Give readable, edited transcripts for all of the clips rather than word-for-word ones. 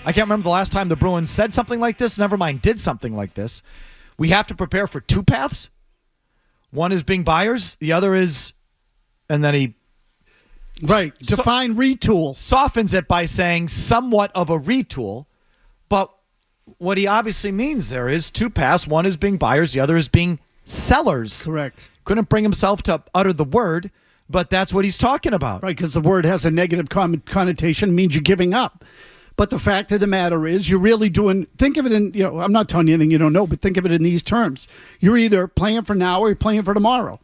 I can't remember the last time the Bruins said something like this. Never mind, did something like this. We have to prepare for two paths. One is being buyers. The other is, and then he define retool. Softens it by saying somewhat of a retool. But what he obviously means there is two paths. One is being buyers. The other is being sellers. Correct. Couldn't bring himself to utter the word, but that's what he's talking about. Right, because the word has a negative connotation, means you're giving up. But the fact of the matter is you're really doing, think of it in, I'm not telling you anything you don't know, but think of it in these terms. You're either playing for now or you're playing for tomorrow.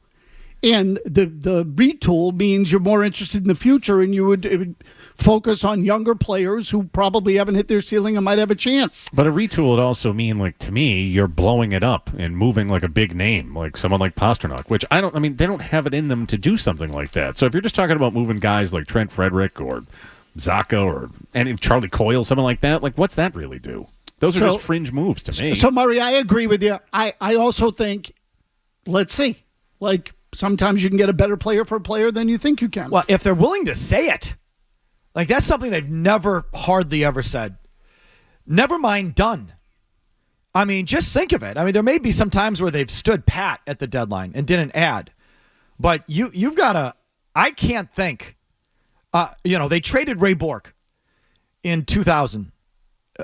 And the retool means you're more interested in the future, and you would focus on younger players who probably haven't hit their ceiling and might have a chance. But a retool would also mean, like, to me, you're blowing it up and moving like a big name, like someone like Pasternak, which they don't have it in them to do something like that. So if you're just talking about moving guys like Trent Frederick or Zaka or any Charlie Coyle, something like that, like, what's that really do? Those are just fringe moves to me. So, Murray, I agree with you. I also think, let's see, like, sometimes you can get a better player for a player than you think you can. Well, if they're willing to say it, like, that's something they've never hardly ever said. Never mind done. I mean, just think of it. I mean, there may be some times where they've stood pat at the deadline and didn't add. But you've got to, I can't think. They traded Ray Bork in 2000.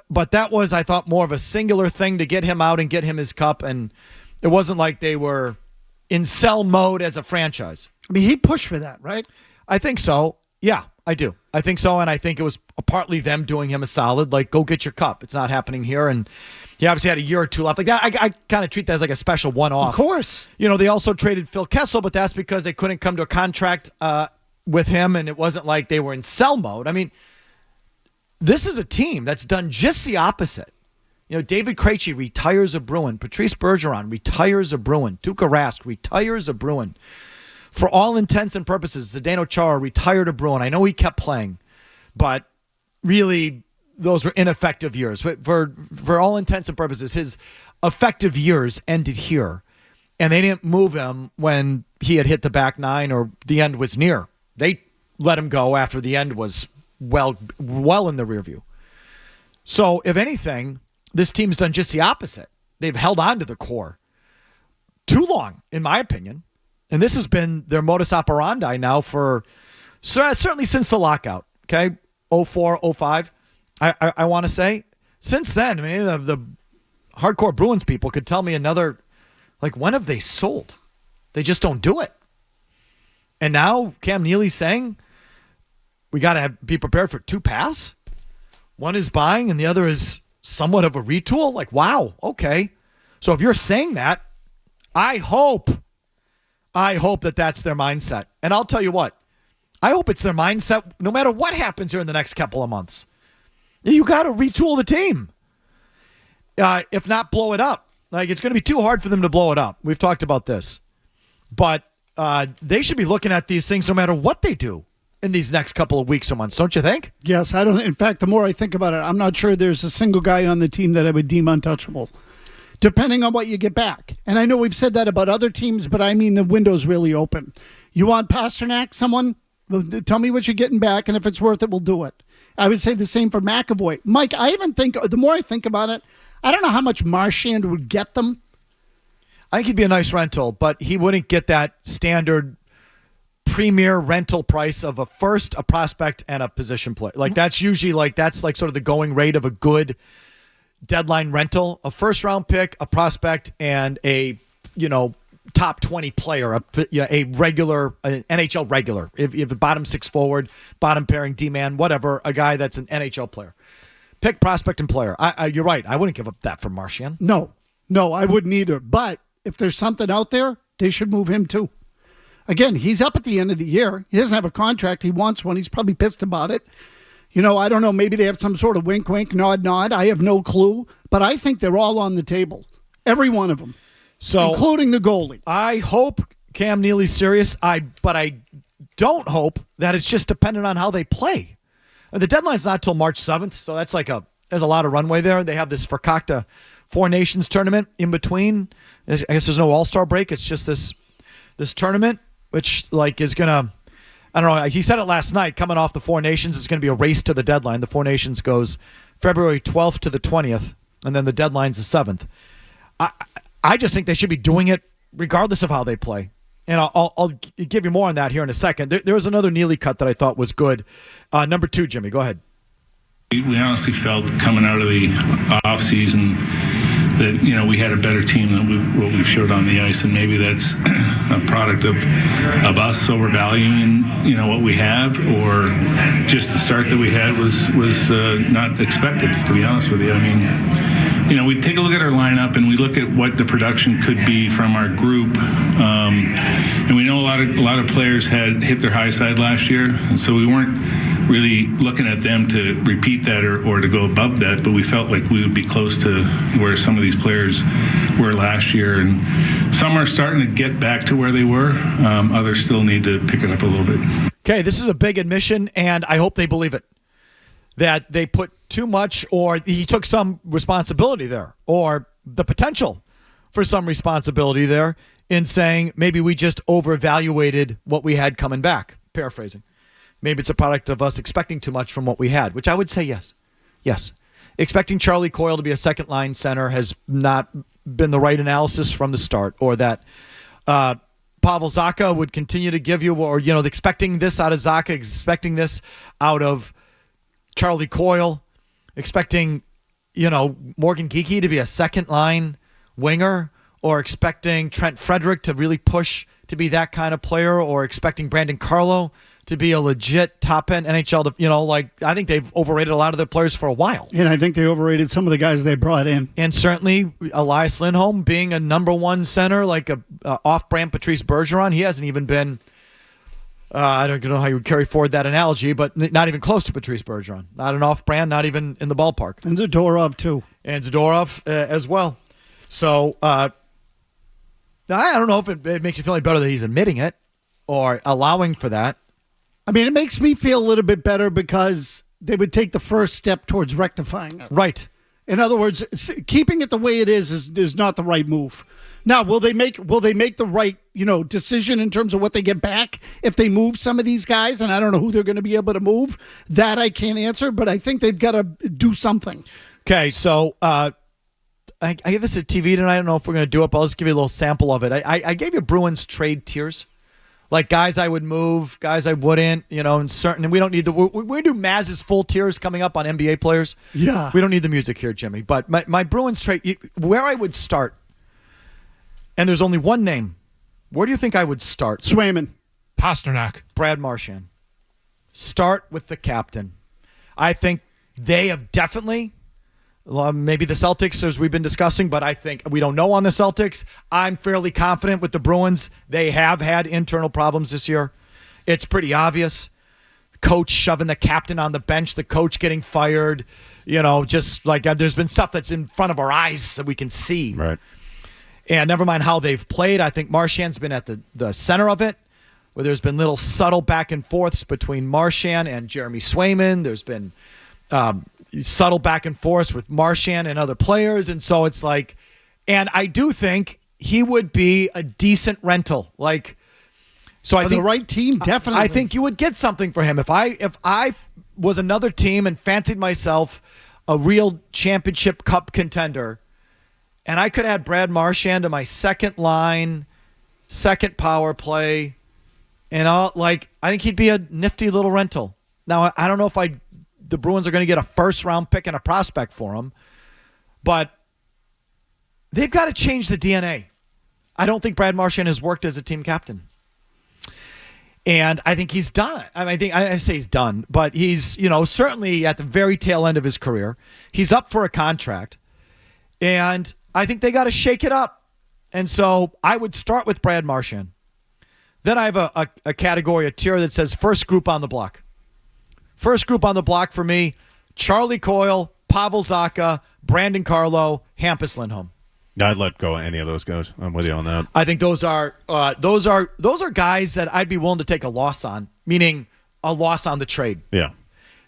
But that was, I thought, more of a singular thing to get him out and get him his cup. And it wasn't like they were in sell mode as a franchise. I mean, he pushed for that, right? I think so. Yeah, I do. I think so, and I think it was partly them doing him a solid, like, go get your cup. It's not happening here, and he obviously had a year or two left. Like that, I kind of treat that as like a special one-off. Of course. They also traded Phil Kessel, but that's because they couldn't come to a contract with him, and it wasn't like they were in sell mode. I mean, this is a team that's done just the opposite. David Krejci retires a Bruin. Patrice Bergeron retires a Bruin. Tuukka Rask retires a Bruin. For all intents and purposes, Zdeno Chara retired a Bruin. I know he kept playing, but really those were ineffective years. But for all intents and purposes, his effective years ended here. And they didn't move him when he had hit the back nine or the end was near. They let him go after the end was well in the rear view. So if anything, this team's done just the opposite. They've held on to the core too long, in my opinion. And this has been their modus operandi now for certainly since the lockout, okay? 04, 05, I want to say. Since then, I mean, the hardcore Bruins people could tell me another, like, when have they sold? They just don't do it. And now Cam Neely's saying we got to be prepared for two paths. One is buying and the other is somewhat of a retool. Like, wow, okay. So if you're saying that, I hope that that's their mindset. And I'll tell you what, I hope it's their mindset no matter what happens here in the next couple of months. You got to retool the team. If not, blow it up. Like, it's going to be too hard for them to blow it up. We've talked about this. But they should be looking at these things no matter what they do in these next couple of weeks or months, don't you think? Yes, I don't. In fact, the more I think about it, I'm not sure there's a single guy on the team that I would deem untouchable, depending on what you get back. And I know we've said that about other teams, but I mean the window's really open. You want Pasternak, someone? Tell me what you're getting back, and if it's worth it, we'll do it. I would say the same for McAvoy. Mike, I even think, the more I think about it, I don't know how much Marchand would get them. I think he'd be a nice rental, but he wouldn't get that standard premier rental price of a first, a prospect, and a position play. Like, that's usually that's sort of the going rate of a good deadline rental. A first-round pick, a prospect, and a, top 20 player, a regular, an NHL regular. If you have a bottom six forward, bottom pairing D-man, whatever, a guy that's an NHL player. Pick, prospect, and player. You're right. I wouldn't give up that for Marchand. No, I wouldn't either. But if there's something out there, they should move him too. Again, he's up at the end of the year. He doesn't have a contract. He wants one. He's probably pissed about it. I don't know. Maybe they have some sort of wink, wink, nod, nod. I have no clue. But I think they're all on the table. Every one of them. So, including the goalie. I hope Cam Neely's serious. But I don't hope that it's just dependent on how they play. The deadline's not till March 7th, so that's there's a lot of runway there. They have this Fakakta Four Nations tournament in between. I guess there's no All-Star break. It's just this tournament, which is gonna, I don't know. He said it last night. Coming off the Four Nations, it's gonna be a race to the deadline. The Four Nations goes February 12th to the 20th, and then the deadline's the 7th. I just think they should be doing it regardless of how they play. And I'll give you more on that here in a second. There was another Neely cut that I thought was good. Number 2, Jimmy, go ahead. We honestly felt coming out of the offseason that, we had a better team than what we've showed on the ice, and maybe that's a product of us overvaluing, what we have, or just the start that we had was not expected, to be honest with you. We take a look at our lineup and we look at what the production could be from our group, and we know a lot of players had hit their high side last year, and so we weren't really looking at them to repeat that or to go above that, but we felt like we would be close to where some of these players were last year, and some are starting to get back to where they were. Others still need to pick it up a little bit. Okay, this is a big admission, and I hope they believe it, that they put too much, or he took some responsibility there, or the potential for some responsibility there in saying maybe we just overevaluated what we had coming back. Paraphrasing. Maybe it's a product of us expecting too much from what we had, which I would say yes. Yes. Expecting Charlie Coyle to be a second-line center has not been the right analysis from the start, or that Pavel Zacha would continue to give you, or, expecting this out of Zacha, expecting this out of Charlie Coyle, expecting, Morgan Geekie to be a second-line winger, or expecting Trent Frederick to really push to be that kind of player, or expecting Brandon Carlo to be a legit top-end NHL, I think they've overrated a lot of their players for a while. And I think they overrated some of the guys they brought in. And certainly Elias Lindholm being a number one center, like a off-brand Patrice Bergeron, he hasn't even been, I don't know how you would carry forward that analogy, but not even close to Patrice Bergeron. Not an off-brand, not even in the ballpark. And Zadorov, too. And Zadorov as well. So I don't know if it makes you feel any better that he's admitting it or allowing for that. It makes me feel a little bit better because they would take the first step towards rectifying it. Right. In other words, keeping it the way it is not the right move. Now, will they make the right, decision in terms of what they get back if they move some of these guys? And I don't know who they're going to be able to move. That I can't answer, but I think they've got to do something. Okay, so I gave this a TV tonight. I don't know if we're going to do it, but I'll just give you a little sample of it. I gave you Bruins trade tiers. Like guys I would move, guys I wouldn't, and certain. And we don't need we do Mazz's full tiers coming up on NBA players. Yeah. We don't need the music here, Jimmy. But my Bruins trade, where I would start, and there's only one name. Where do you think I would start? Swayman. Pasternak. Brad Marchand. Start with the captain. I think they have definitely, maybe the Celtics, as we've been discussing, but I think we don't know on the Celtics. I'm fairly confident with the Bruins. They have had internal problems this year. It's pretty obvious. Coach shoving the captain on the bench, the coach getting fired, just like there's been stuff that's in front of our eyes that we can see. Right. And never mind how they've played. I think Marchand's been at the center of it, where there's been little subtle back and forths between Marchand and Jeremy Swayman. There's been subtle back and forth with Marchand and other players. And so it's like, and I do think he would be a decent rental. So I think the right team, definitely. I think you would get something for him. If I was another team and fancied myself a real championship cup contender, and I could add Brad Marchand to my second line, second power play, and I think he'd be a nifty little rental. Now, I don't know if the Bruins are going to get a first-round pick and a prospect for him, but they've got to change the DNA. I don't think Brad Marchand has worked as a team captain. And I think he's done. I say he's done, but he's, certainly at the very tail end of his career. He's up for a contract, and I think they got to shake it up. And so I would start with Brad Marchand. Then I have a category, a tier that says first group on the block. First group on the block for me, Charlie Coyle, Pavel Zacha, Brandon Carlo, Hampus Lindholm. I'd let go of any of those guys. I'm with you on that. I think those are guys that I'd be willing to take a loss on, meaning a loss on the trade. Yeah.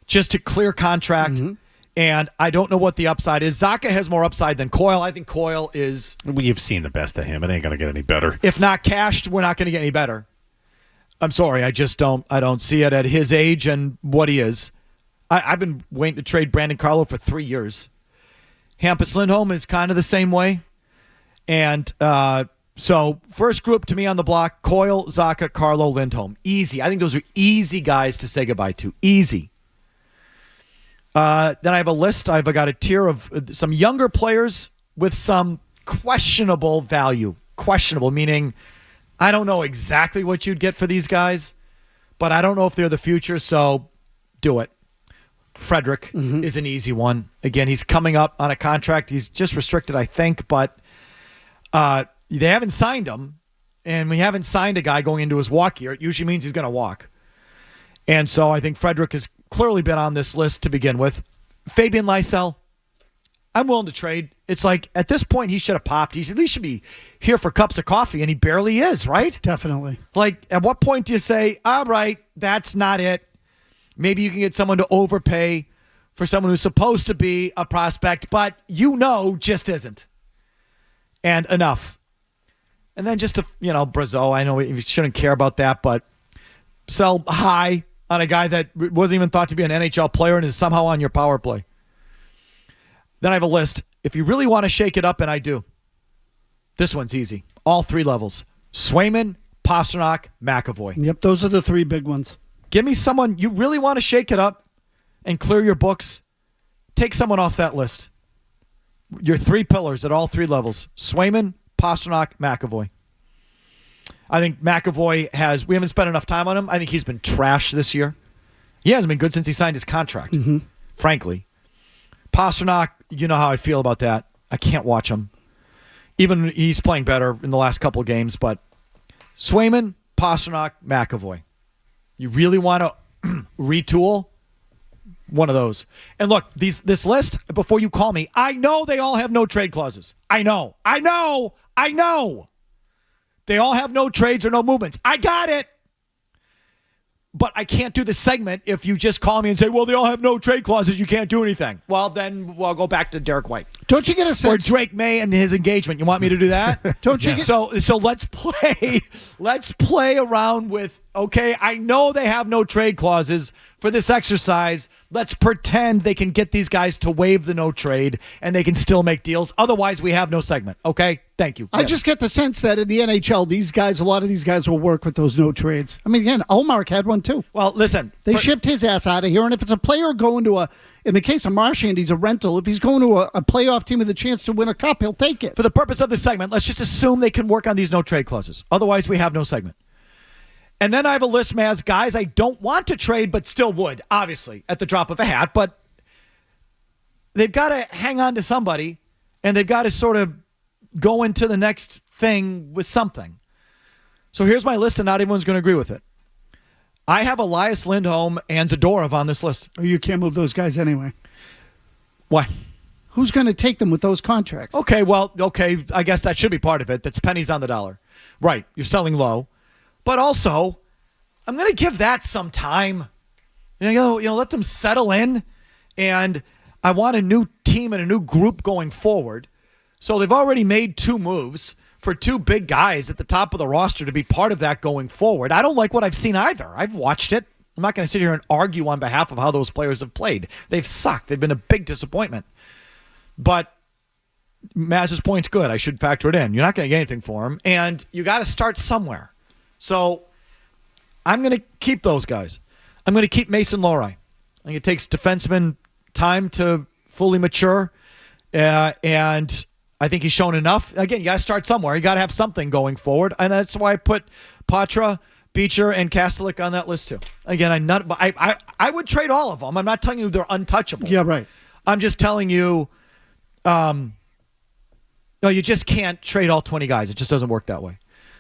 Just to clear contract. Mm-hmm. And I don't know what the upside is. Zacha has more upside than Coyle. I think Coyle is... We've seen the best of him. It ain't going to get any better. If not cashed, we're not going to get any better. I'm sorry. I just don't see it at his age and what he is. I've been waiting to trade Brandon Carlo for 3 years. Hampus Lindholm is kind of the same way. And so first group to me on the block, Coyle, Zacha, Carlo, Lindholm. Easy. I think those are easy guys to say goodbye to. Easy. Then I have a list. I've got a tier of some younger players with some questionable value. Questionable, meaning I don't know exactly what you'd get for these guys, but I don't know if they're the future, so do it. Frederick is an easy one. Again, he's coming up on a contract. He's just restricted, I think, but they haven't signed him, and we haven't signed a guy going into his walk year. It usually means he's going to walk. And so I think Frederick has clearly been on this list to begin with. Fabian Lysell, I'm willing to trade. It's like, at this point, he should have popped. He at least should be here for cups of coffee, and he barely is, right? Definitely. Like, at what point do you say, all right, that's not it? Maybe you can get someone to overpay for someone who's supposed to be a prospect, but just isn't. And enough. And then just to, Brazeau, I know you shouldn't care about that, but sell high on a guy that wasn't even thought to be an NHL player and is somehow on your power play. Then I have a list. If you really want to shake it up, and I do, this one's easy. All 3 levels. Swayman, Pastrnak, McAvoy. Yep, those are the 3 big ones. Give me someone you really want to shake it up and clear your books. Take someone off that list. Your 3 pillars at all 3 levels. Swayman, Pastrnak, McAvoy. I think McAvoy we haven't spent enough time on him. I think he's been trash this year. He hasn't been good since he signed his contract, frankly. Pastrnak, you know how I feel about that. I can't watch him. Even he's playing better in the last couple of games, but Swayman, Pastrnak, McAvoy. You really want to retool? One of those. And look, this list, before you call me, I know they all have no trade clauses. I know. They all have no trades or no movements. I got it. But I can't do the segment if you just call me and say, well, they all have no trade clauses. You can't do anything. Well, then we'll go back to Derek White. Don't you get a sense? Or Drake May and his engagement. You want me to do that? Don't you Yes. So let's play around with, okay, I know they have no trade clauses for this exercise. Let's pretend they can get these guys to waive the no trade and they can still make deals. Otherwise, we have no segment. Okay? Thank you. I just get the sense that in the NHL, a lot of these guys will work with those no trades. I mean, again, Ullmark had one too. Well, listen. They shipped his ass out of here, and if it's a player going to in the case of Marchand, he's a rental. If he's going to a playoff team with a chance to win a cup, he'll take it. For the purpose of this segment, let's just assume they can work on these no trade clauses. Otherwise, we have no segment. And then I have a list, Maz, guys I don't want to trade but still would, obviously, at the drop of a hat. But they've got to hang on to somebody, and they've got to sort of go into the next thing with something. So here's my list, and not everyone's going to agree with it. I have Elias Lindholm and Zadorov on this list. Oh, you can't move those guys anyway. Why? Who's going to take them with those contracts? Okay, I guess that should be part of it. That's pennies on the dollar. Right, you're selling low. But also, I'm going to give that some time. Let them settle in. And I want a new team and a new group going forward. So they've already made 2 moves for 2 big guys at the top of the roster to be part of that going forward. I don't like what I've seen either. I've watched it. I'm not going to sit here and argue on behalf of how those players have played. They've sucked. They've been a big disappointment. But Maz's point's good. I should factor it in. You're not going to get anything for him. And you got to start somewhere. So I'm going to keep those guys. I'm going to keep Mason Lohrei. I think it takes defensemen time to fully mature. And I think he's shown enough. Again, you got to start somewhere. You got to have something going forward. And that's why I put Patra, Beecher, and Kastelik on that list too. Again, I would trade all of them. I'm not telling you they're untouchable. Yeah, right. I'm just telling you, you just can't trade all 20 guys. It just doesn't work that way.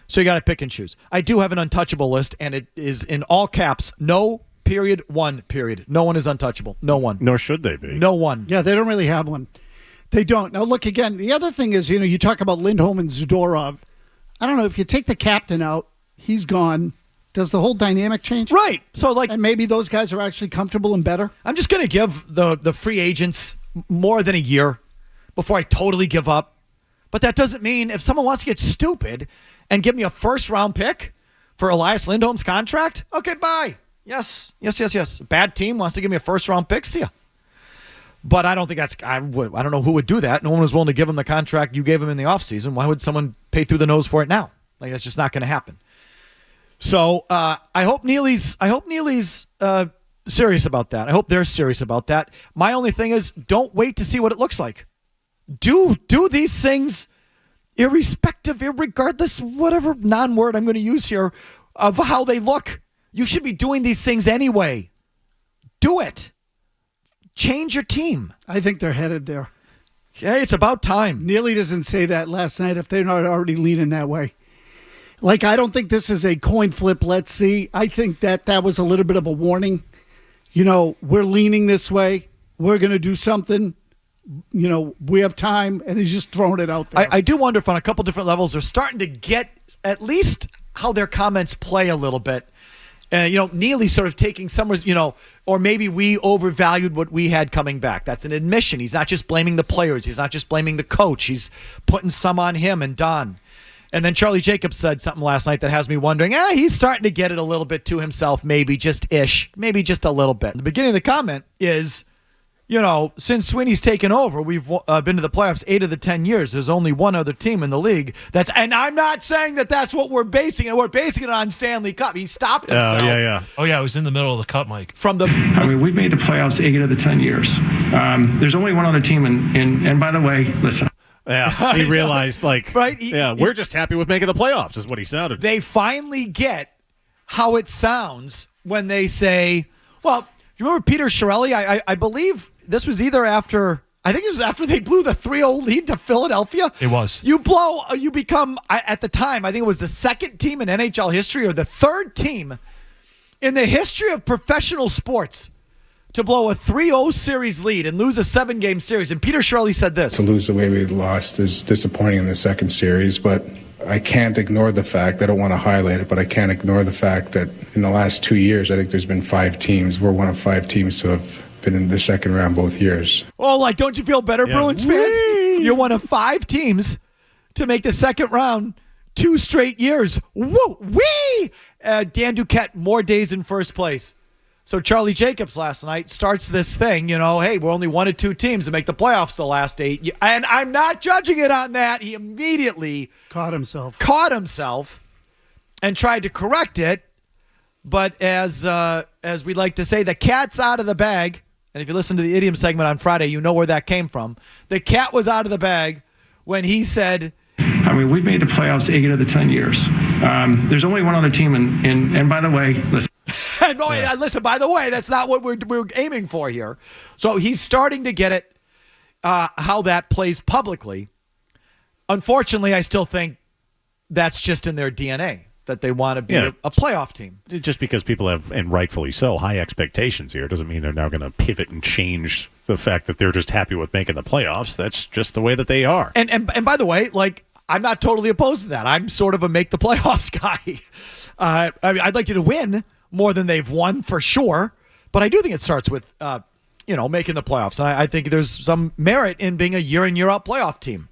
So you got to pick and choose. I do have an untouchable list, and it is in all caps. No period, 1 period. No one is untouchable. No one. Nor should they be. No one. Yeah, they don't really have one. They don't. Now, look, again, the other thing is, you talk about Lindholm and Zadorov. I don't know, if you take the captain out, he's gone. Does the whole dynamic change? Right. So, and maybe those guys are actually comfortable and better? I'm just going to give the free agents more than a year before I totally give up. But that doesn't mean if someone wants to get stupid and give me a first-round pick for Elias Lindholm's contract, okay, bye. Yes. Bad team wants to give me a first-round pick. See ya. But I don't think that's. I don't know who would do that. No one was willing to give him the contract you gave him in the offseason. Why would someone pay through the nose for it now? Like, that's just not going to happen. So I hope Neely's serious about that. I hope they're serious about that. My only thing is, don't wait to see what it looks like. Do these things irregardless, whatever non-word I'm going to use here, of how they look. You should be doing these things anyway. Do it. Change your team. I think they're headed there. Okay, it's about time. Neely doesn't say that last night if they're not already leaning that way. Like, I don't think this is a coin flip, let's see. I think that was a little bit of a warning. We're leaning this way. We're going to do something. We have time, and he's just throwing it out there. I do wonder if on a couple different levels they're starting to get at least how their comments play a little bit. Neely sort of taking some, or maybe we overvalued what we had coming back. That's an admission. He's not just blaming the players. He's not just blaming the coach. He's putting some on him and Don. And then Charlie Jacobs said something last night that has me wondering, he's starting to get it a little bit to himself, maybe just maybe just a little bit. The beginning of the comment is, since Sweeney's taken over, we've been to the playoffs 8 of the 10 years. There's only one other team in the league and I'm not saying that that's what we're basing it. We're basing it on Stanley Cup. He stopped himself. Oh, yeah, it was in the middle of the cup, Mike. We've made the playoffs 8 of the 10 years. There's only one other team, and by the way, listen. Yeah, he realized, right? We're just happy with making the playoffs, is what he sounded. They finally get how it sounds when they say, well, do you remember Peter Chiarelli? I believe this was either after, I think it was after they blew the 3-0 lead to Philadelphia. It was. You become, at the time, I think it was the second team in NHL history or the third team in the history of professional sports to blow a 3-0 series lead and lose a 7-game series. And Peter Chiarelli said this. To lose the way we lost is disappointing in the second series, but I can't ignore the fact, I don't want to highlight it, but I can't ignore the fact that in the last 2 years, I think there's been 5 teams. We're one of 5 teams to have been in the second round both years. Oh, don't you feel better, Bruins fans? You're one of 5 teams to make the second round 2 straight years. Woo! Wee! Dan Duquette, more days in first place. So Charlie Jacobs last night starts this thing, hey, we're only 1 of 2 teams to make the playoffs the last 8. And I'm not judging it on that. He immediately caught himself and tried to correct it. But as we like to say, the cat's out of the bag. And if you listen to the idiom segment on Friday, you know where that came from. The cat was out of the bag when he said, we've made the playoffs 8 of the 10 years. There's only one other team, and by the way, listen. Listen, by the way, that's not what we're aiming for here. So he's starting to get it, how that plays publicly. Unfortunately, I still think that's just in their DNA, that they want to be a playoff team. Just because people have, and rightfully so, high expectations here doesn't mean they're now going to pivot and change the fact that they're just happy with making the playoffs. That's just the way that they are. And by the way, I'm not totally opposed to that. I'm sort of a make the playoffs guy. I'd like you to win more than they've won for sure, but I do think it starts with making the playoffs. And I think there's some merit in being a year in, year out playoff team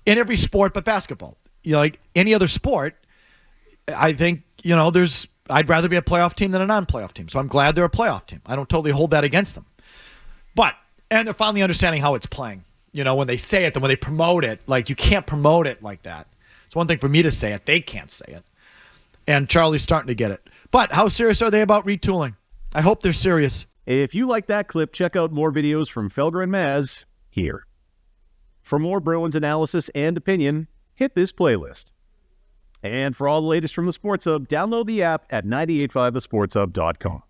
in every sport but basketball. Like any other sport, I think I'd rather be a playoff team than a non-playoff team. So I'm glad they're a playoff team. I don't totally hold that against them. And they're finally understanding how it's playing. When they say it, then when they promote it, you can't promote it like that. It's one thing for me to say it. They can't say it. And Charlie's starting to get it. But how serious are they about retooling? I hope they're serious. If you like that clip, check out more videos from Felger and Mazz here. For more Bruins analysis and opinion, hit this playlist. And for all the latest from the Sports Hub, download the app at 985thesportshub.com.